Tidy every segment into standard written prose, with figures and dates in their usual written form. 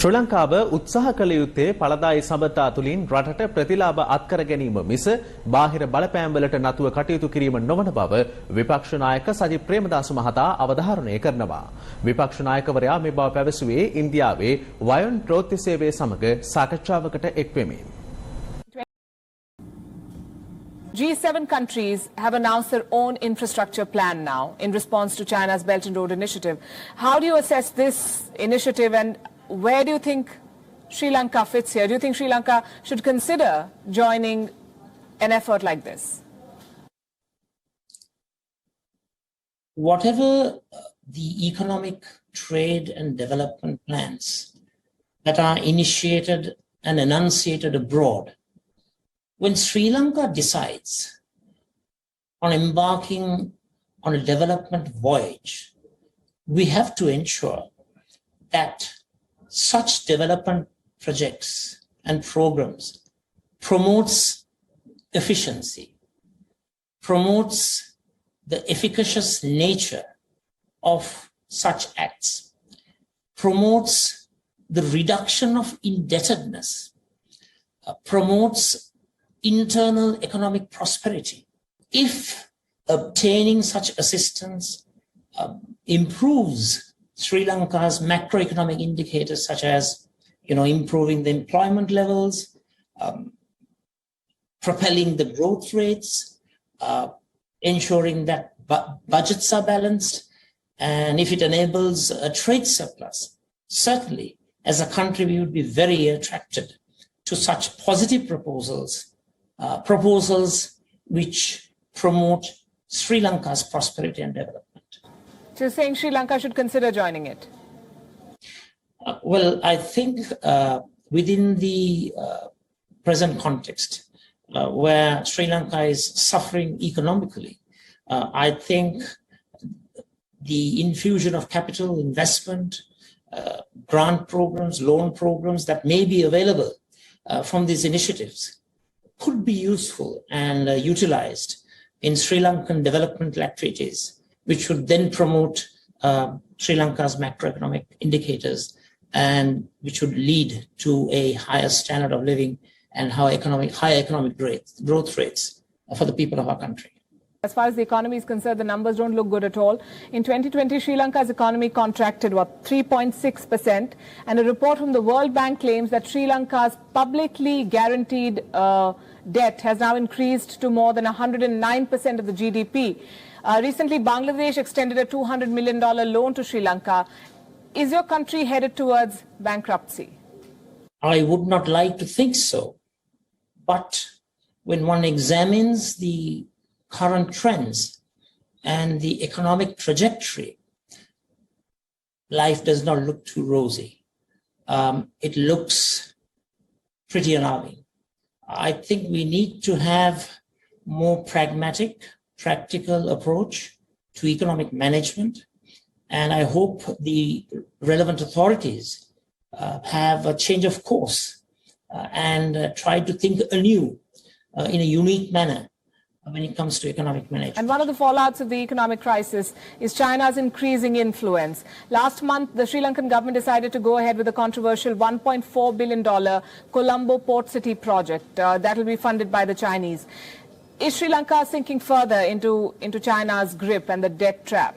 ශ්‍රී ලංකාව උත්සාහ කළ යුත්තේ පළදායි සබඳතා තුලින් රටට ප්‍රතිලාභ අත්කර ගැනීම මිස බාහිර බලපෑම් වලට නතුව කටයුතු කිරීම නොවන බව විපක්ෂ නායක සජිත් ප්‍රේමදාස මහතා අවධාරණය කරනවා. විපක්ෂ නායකවරයා මේ බව පැවසුවේ ඉන්දියාවේ වයන් ප්‍රවෘත්ති සේවය සමග සාකච්ඡාවකට එක් වෙමින්. G7 countries have announced their own infrastructure plan now in response to China's Belt and Road Initiative. How do you assess this initiative and where do you think Sri Lanka fits here? Do you think Sri Lanka should consider joining an effort like this? Whatever the economic, trade and development plans that are initiated and enunciated abroad, when Sri Lanka decides on embarking on a development voyage, we have to ensure that such development projects and programs promotes efficiency, promotes the efficacious nature of such acts, promotes the reduction of indebtedness, promotes internal economic prosperity. If obtaining such assistance improves Sri Lanka's macroeconomic indicators, such as improving the employment levels, propelling the growth rates, ensuring that budgets are balanced, and if it enables a trade surplus, certainly as a country we would be very attracted to such positive proposals, proposals which promote Sri Lanka's prosperity and development. So you're saying Sri Lanka should consider joining it? Well, I think within the present context, where Sri Lanka is suffering economically, I think the infusion of capital investment, grant programs, loan programs that may be available from these initiatives could be useful and utilized in Sri Lankan developmental activities, which would then promote Sri Lanka's macroeconomic indicators and which would lead to a higher standard of living and higher economic growth rates for the people of our country. As far as the economy is concerned, the numbers don't look good at all. In 2020, Sri Lanka's economy contracted, 3.6%. And a report from the World Bank claims that Sri Lanka's publicly guaranteed debt has now increased to more than 109% of the GDP. Recently, Bangladesh extended a $200 million loan to Sri Lanka. Is your country headed towards bankruptcy? I would not like to think so. But when one examines the current trends and the economic trajectory, life does not look too rosy. It looks pretty alarming. I think we need to have more pragmatic, practical approach to economic management. And I hope the relevant authorities have a change of course and try to think anew in a unique manner when it comes to economic management. And one of the fallouts of the economic crisis is China's increasing influence. Last month, the Sri Lankan government decided to go ahead with the controversial $1.4 billion Colombo port city project that will be funded by the Chinese. Is Sri Lanka sinking further into China's grip and the debt trap?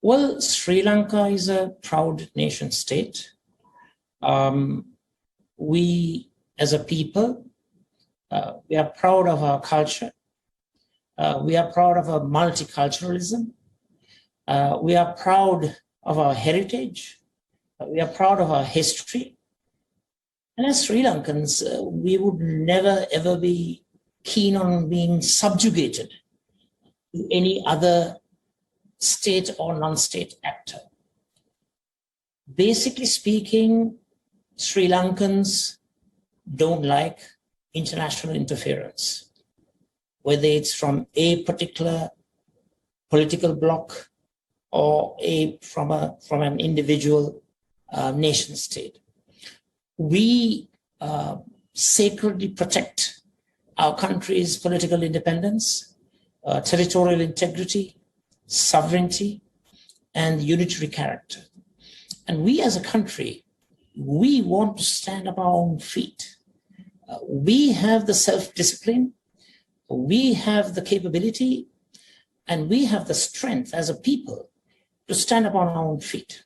Well, Sri Lanka is a proud nation state. We, as a people, we are proud of our culture. We are proud of our multiculturalism. We are proud of our heritage. We are proud of our history. And as Sri Lankans, we would never ever be keen on being subjugated to any other state or non-state actor. Basically speaking, Sri Lankans don't like international interference, whether it's from a particular political bloc or from an individual nation state. We sacredly protect our country's political independence, territorial integrity, sovereignty, and unitary character. And we as a country we want to stand up our own feet. We have the self-discipline, we have the capability, and we have the strength as a people to stand up on our own feet.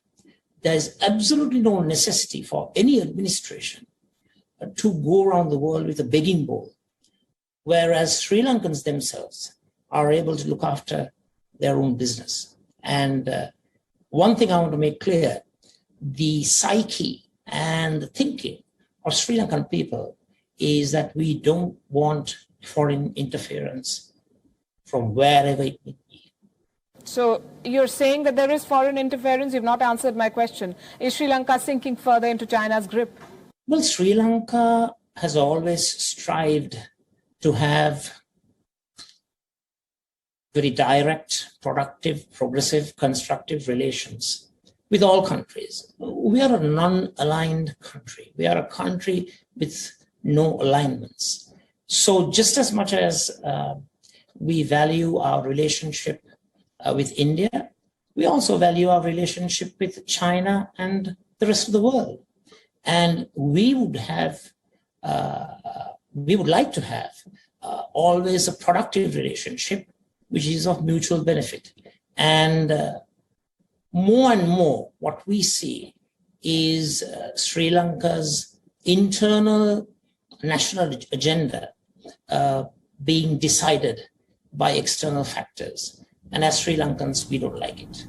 There is absolutely no necessity for any administration to go around the world with a begging bowl, whereas Sri Lankans themselves are able to look after their own business. And one thing I want to make clear, the psyche and the thinking of Sri Lankan people is that we don't want foreign interference from wherever it may be. So you're saying that there is foreign interference? You've not answered my question. Is Sri Lanka sinking further into China's grip? Well, Sri Lanka has always strived to have very direct, productive, progressive, constructive relations with all countries. We are a non-aligned country. We are a country with no alignments. So just as much as we value our relationship with India, we also value our relationship with China and the rest of the world. And we would like to have always a productive relationship, which is of mutual benefit. And more, what we see is Sri Lanka's internal national agenda being decided by external factors. And as Sri Lankans, we don't like it.